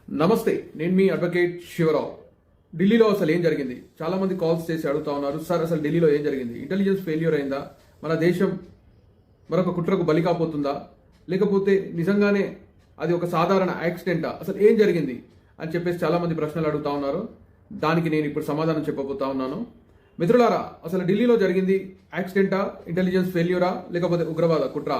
నమస్తే, నేను మీ అడ్వకేట్ శివరావు. ఢిల్లీలో అసలు ఏం జరిగింది? చాలా మంది కాల్స్ చేసి అడుగుతా ఉన్నారు, సార్ అసలు ఢిల్లీలో ఏం జరిగింది? ఇంటెలిజెన్స్ ఫెయిల్యూర్ అయిందా? మన దేశం మరొక కుట్రకు బలి కాపోతుందా? లేకపోతే నిజంగానే అది ఒక సాధారణ యాక్సిడెంటా? అసలు ఏం జరిగింది అని చెప్పేసి చాలా మంది ప్రశ్నలు అడుగుతా ఉన్నారు. దానికి నేను ఇప్పుడు సమాధానం చెప్పబోతా ఉన్నాను. మిత్రులారా, అసలు ఢిల్లీలో జరిగింది యాక్సిడెంటా, ఇంటెలిజెన్స్ ఫెయిల్యూరా, లేకపోతే ఉగ్రవాద కుట్ర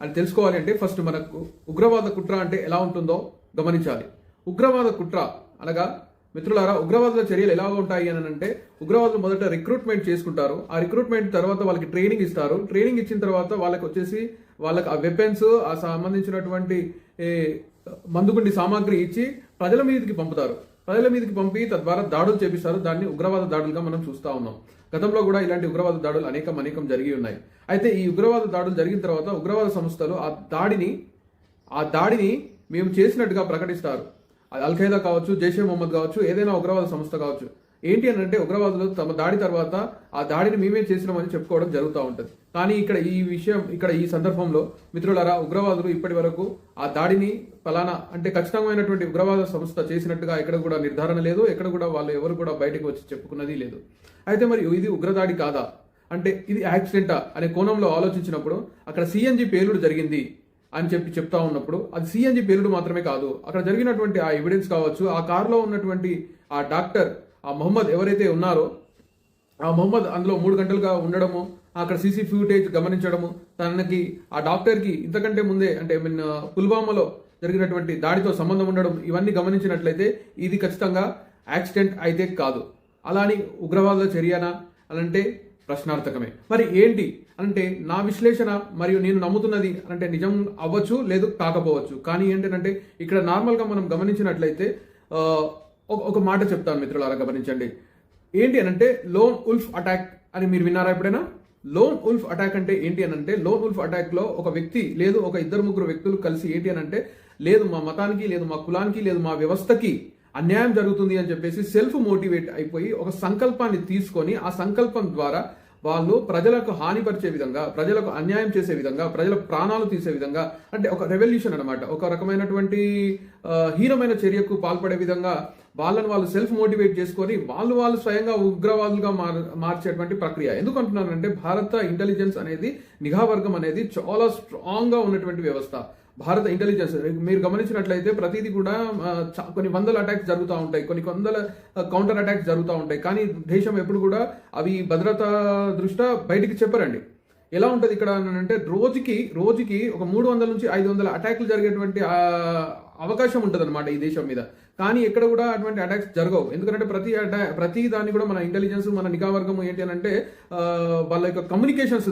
అని తెలుసుకోవాలి అంటే ఫస్ట్ మనకు ఉగ్రవాద కుట్ర అంటే ఎలా ఉంటుందో గమనించాలి. ఉగ్రవాద కుట్ర అనగా మిత్రులారా, ఉగ్రవాదుల చర్యలు ఎలా ఉంటాయి అని అంటే, ఉగ్రవాదులు మొదట రిక్రూట్మెంట్ చేసుకుంటారు. ఆ రిక్రూట్మెంట్ తర్వాత వాళ్ళకి ట్రైనింగ్ ఇస్తారు. ట్రైనింగ్ ఇచ్చిన తర్వాత వాళ్ళకి ఆ వెపన్స్, ఆ సంబంధించినటువంటి మందుగుండి సామాగ్రి ఇచ్చి ప్రజల మీదకి పంపుతారు. ప్రజల మీదకి పంపి తద్వారా దాడులు చేపిస్తారు. దాన్ని ఉగ్రవాద దాడులుగా మనం చూస్తా ఉన్నాం. గతంలో కూడా ఇలాంటి ఉగ్రవాద దాడులు అనేకం జరిగి ఉన్నాయి. అయితే ఈ ఉగ్రవాద దాడులు జరిగిన తర్వాత ఉగ్రవాద సంస్థలు ఆ దాడిని మేము చేసినట్టుగా ప్రకటిస్తారు. అల్ ఖైదా కావచ్చు, జైషే మొహమ్మద్ కావచ్చు, ఏదైనా ఉగ్రవాద సంస్థ కావచ్చు. ఏంటి అని అంటే, ఉగ్రవాదులు తమ దాడి తర్వాత ఆ దాడిని మేమే చేసినామని చెప్పుకోవడం జరుగుతూ ఉంటుంది. కానీ ఇక్కడ ఈ సందర్భంలో మిత్రులారా, ఉగ్రవాదులు ఇప్పటి వరకు ఆ దాడిని ఫలానా అంటే ఖచ్చితమైనటువంటి ఉగ్రవాద సంస్థ చేసినట్టుగా ఎక్కడ కూడా నిర్ధారణ లేదు. ఎక్కడ కూడా వాళ్ళు ఎవరు కూడా బయటకు వచ్చి చెప్పుకున్నది లేదు. అయితే మరి ఇది ఉగ్రదాడి కాదా, అంటే ఇది యాక్సిడెంటా అనే కోణంలో ఆలోచించినప్పుడు, అక్కడ సిఎన్జి పేలుడు జరిగింది అని చెప్తా ఉన్నప్పుడు, అది సిఎన్జి పేలుడు మాత్రమే కాదు, అక్కడ జరిగినటువంటి ఆ ఎవిడెన్స్ కావచ్చు, ఆ కారులో ఉన్నటువంటి ఆ డాక్టర్, ఆ మొహమ్మద్ ఎవరైతే ఉన్నారో, ఆ మొహమ్మద్ అందులో 3 గంటలుగా ఉండడము, అక్కడ సీసీ ఫుటేజ్ గమనించడము, తనకి ఆ డాక్టర్కి ఇంతకంటే ముందే అంటే పుల్వామాలో జరిగినటువంటి దాడితో సంబంధం ఉండడం, ఇవన్నీ గమనించినట్లయితే ఇది ఖచ్చితంగా యాక్సిడెంట్ అయితే కాదు. అలాని ఉగ్రవాదుల చర్యనా అనంటే ప్రశ్నార్థకమే. మరి ఏంటి అంటే, నా విశ్లేషణ మరియు నేను నమ్ముతున్నది అంటే నిజం అవ్వచ్చు, లేదు కాకపోవచ్చు. కానీ ఏంటంటే, ఇక్కడ నార్మల్గా మనం గమనించినట్లయితే ఒక మాట చెప్తాను మిత్రులారా, గమనించండి. ఏంటి అనంటే, లోన్ ఉల్ఫ్ అటాక్ అని మీరు విన్నారా ఎప్పుడైనా? లోన్ ఉల్ఫ్ అటాక్ అంటే ఏంటి అనంటే, లోన్ ఉల్ఫ్ అటాక్ లో ఒక వ్యక్తి లేదు ఒక 2-3 వ్యక్తులు కలిసి ఏంటి అనంటే, లేదు మా మతానికి, లేదు మా కులానికి, లేదు మా వ్యవస్థకి అన్యాయం జరుగుతుంది అని చెప్పేసి సెల్ఫ్ మోటివేట్ అయిపోయి ఒక సంకల్పాన్ని తీసుకొని, ఆ సంకల్పం ద్వారా వాళ్ళు ప్రజలకు హానిపరిచే విధంగా, ప్రజలకు అన్యాయం చేసే విధంగా, ప్రజల ప్రాణాలు తీసే విధంగా, అంటే ఒక రెవల్యూషన్ అనమాట, ఒక రకమైనటువంటి హీనమైన చర్యకు పాల్పడే విధంగా వాళ్ళు సెల్ఫ్ మోటివేట్ చేసుకొని వాళ్ళు స్వయంగా ఉగ్రవాదులుగా మార్చేటువంటి ప్రక్రియ. ఎందుకు అంటున్నానంటే, భారత ఇంటెలిజెన్స్ అనేది, నిఘా వర్గం అనేది చాలా స్ట్రాంగ్ గా ఉన్నటువంటి వ్యవస్థ. భారత ఇంటెలిజెన్స్ మీరు గమనించినట్లయితే ప్రతిదీ కూడా కొన్ని వందల అటాక్స్ జరుగుతూ ఉంటాయి, కొన్ని వందల కౌంటర్ అటాక్స్ జరుగుతూ ఉంటాయి. కానీ దేశం ఎప్పుడు కూడా అవి భద్రతా దృష్ట్యా బయటికి చెప్పరండి. ఎలా ఉంటుంది ఇక్కడ అంటే, రోజుకి ఒక 300 నుంచి 500 అటాక్లు జరిగేటువంటి అవకాశం ఉంటుంది అనమాట ఈ దేశం మీద. కానీ ఎక్కడ కూడా అటువంటి అటాక్స్ జరగవు. ఎందుకంటే ప్రతి దాన్ని కూడా మన ఇంటెలిజెన్స్, మన నిఘా వర్గం ఏంటి అని అంటే, వాళ్ళ యొక్క కమ్యూనికేషన్స్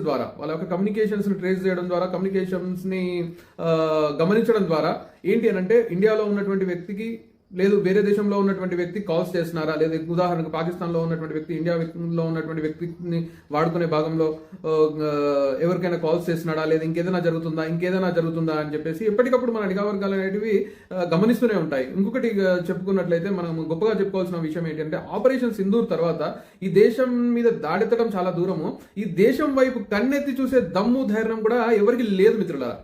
ని ట్రేస్ చేయడం ద్వారా, కమ్యూనికేషన్స్ ని గమనించడం ద్వారా ఏంటి అని అంటే, ఇండియాలో ఉన్నటువంటి వ్యక్తికి లేదు వేరే దేశంలో ఉన్నటువంటి వ్యక్తి కాల్స్ చేస్తున్నారా, లేదా ఉదాహరణకు పాకిస్తాన్లో ఉన్నటువంటి వ్యక్తి ఇండియాలో ఉన్నటువంటి వ్యక్తిని వాడుకునే భాగంలో ఎవరికైనా కాల్స్ చేస్తున్నాడా, లేదా ఇంకేదైనా జరుగుతుందా అని చెప్పేసి ఎప్పటికప్పుడు మన నిఘా వర్గాలు అనేటివి గమనిస్తూనే ఉంటాయి. ఇంకొకటి చెప్పుకున్నట్లయితే మనం గొప్పగా చెప్పుకోవాల్సిన విషయం ఏంటంటే, ఆపరేషన్ సింధూర్ తర్వాత ఈ దేశం మీద దాడెత్తడం చాలా దూరము, ఈ దేశం వైపు కన్నెత్తి చూసే దమ్ము, ధైర్యం కూడా ఎవరికి లేదు మిత్రులారా.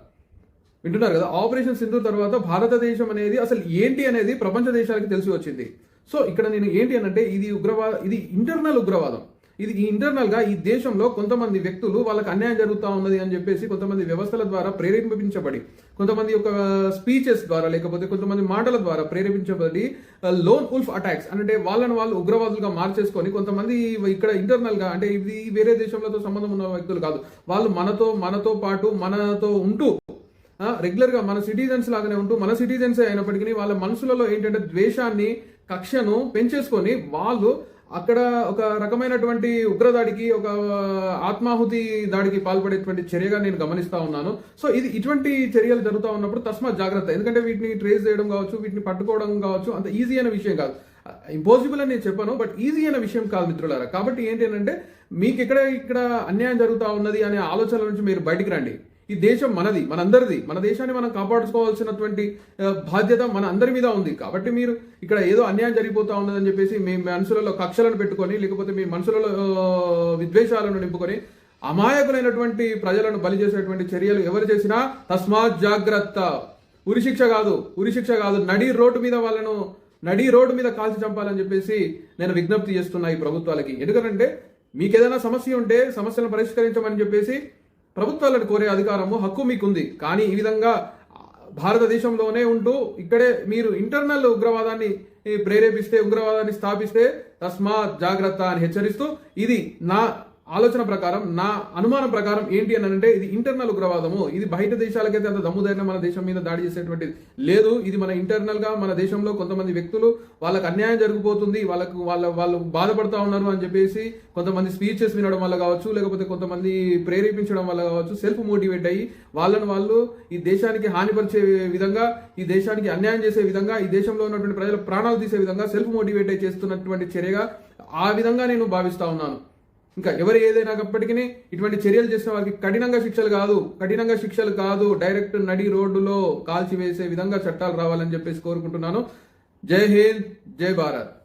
వింటున్నారు కదా? ఆపరేషన్ సింధూర్ తర్వాత భారతదేశం అనేది అసలు ఏంటి అనేది ప్రపంచ దేశాలకు తెలిసి వచ్చింది. సో ఇక్కడ నేను ఏంటి అనంటే, ఇది ఇంటర్నల్ ఉగ్రవాదం. ఇది ఇంటర్నల్ గా ఈ దేశంలో కొంతమంది వ్యక్తులు వాళ్ళకి అన్యాయం జరుగుతూ ఉన్నది అని చెప్పేసి కొంతమంది వ్యవస్థల ద్వారా ప్రేరేపించబడి, కొంతమంది యొక్క స్పీచెస్ ద్వారా, లేకపోతే కొంతమంది మాటల ద్వారా ప్రేరేపించబడి లోన్ ఉల్ఫ్ అటాక్స్ అంటే వాళ్ళు ఉగ్రవాదులుగా మార్చేసుకొని, కొంతమంది ఇక్కడ ఇంటర్నల్ గా అంటే ఇది వేరే దేశంలో సంబంధం ఉన్న వ్యక్తులు కాదు, వాళ్ళు మనతో పాటు మనతో ఉంటూ రెగ్యులర్ గా మన సిటిజన్స్ లాగానే ఉంటూ, మన సిటిజన్స్ అయినప్పటికీ వాళ్ళ మనసులలో ఏంటంటే ద్వేషాన్ని, కక్షను పెంచేసుకొని వాళ్ళు అక్కడ ఒక రకమైనటువంటి ఉగ్రదాడికి, ఒక ఆత్మాహుతి దాడికి పాల్పడేటువంటి చర్యగా నేను గమనిస్తా ఉన్నాను. సో ఇటువంటి చర్యలు జరుగుతూ ఉన్నప్పుడు తస్మాత్ జాగ్రత్త. ఎందుకంటే వీటిని ట్రేస్ చేయడం కావచ్చు, వీటిని పట్టుకోవడం కావచ్చు, అంత ఈజీ అయిన విషయం కాదు. ఇంపాసిబుల్ అని నేను చెప్పాను, బట్ ఈజీ అయిన విషయం కాదు మిత్రులారా. కాబట్టి ఏంటి అంటే, మీకు ఇక్కడ అన్యాయం జరుగుతూ ఉన్నది అనే ఆలోచనల నుంచి మీరు బయటికి రండి. ఈ దేశం మనది, మనందరిది. మన దేశాన్ని మనం కాపాడుకోవాల్సినటువంటి బాధ్యత మన అందరి మీద ఉంది. కాబట్టి మీరు ఇక్కడ ఏదో అన్యాయం జరిగిపోతా ఉన్నదని చెప్పేసి మీ మనసులలో కక్షలను పెట్టుకొని, లేకపోతే మీ మనసులలో విద్వేషాలను నింపుకొని అమాయకులైనటువంటి ప్రజలను బలి చేసేటువంటి చర్యలు ఎవరు చేసినా తస్మాత్ జాగ్రత్త. ఉరిశిక్ష కాదు నడి రోడ్డు మీద కాల్చి చంపాలని చెప్పేసి నేను విజ్ఞప్తి చేస్తున్నా ఈ ప్రభుత్వాలకి. ఎందుకంటే మీకు ఏదైనా సమస్య ఉంటే సమస్యలను పరిష్కరించమని చెప్పేసి ప్రభుత్వాలను కోరే అధికారము, హక్కు మీకుంది. కానీ ఈ విధంగా భారతదేశంలోనే ఉంటూ ఇక్కడే మీరు ఇంటర్నల్ ఉగ్రవాదాన్ని ప్రేరేపిస్తే, ఉగ్రవాదాన్ని స్థాపిస్తే తస్మాత్ జాగ్రత్త అని హెచ్చరిస్తూ, ఇది నా ఆలోచన ప్రకారం, నా అనుమానం ప్రకారం ఏంటి అని అంటే ఇది ఇంటర్నల్ ఉగ్రవాదము. ఇది బయట దేశాలకైతే అంత దమ్ముధైర్యం మన దేశం మీద దాడి చేసేటువంటిది లేదు. ఇది మన ఇంటర్నల్ గా మన దేశంలో కొంతమంది వ్యక్తులు వాళ్ళకి అన్యాయం జరిగిపోతుంది, వాళ్ళు బాధపడతా ఉన్నారు అని చెప్పేసి కొంతమంది స్పీచెస్ వినడం వల్ల కావచ్చు, లేకపోతే కొంతమంది ప్రేరేపించడం వల్ల కావచ్చు, సెల్ఫ్ మోటివేట్ అయ్యి వాళ్ళు ఈ దేశానికి హానిపరిచే విధంగా, ఈ దేశానికి అన్యాయం చేసే విధంగా, ఈ దేశంలో ఉన్నటువంటి ప్రజల ప్రాణాలు తీసే విధంగా సెల్ఫ్ మోటివేట్ అయి చేస్తున్నటువంటి చర్యగా ఆ విధంగా నేను భావిస్తా ఉన్నాను. ఇంకా ఎవరు ఏదైనాప్పటికీ ఇటువంటి చర్యలు చేసిన వారికి కఠినంగా శిక్షలు కాదు, డైరెక్ట్ నడి రోడ్డులో కాల్చివేసే విధంగా చట్టాలు రావాలని చెప్పేసి కోరుకుంటున్నాను. జై హింద్, జై భారత్.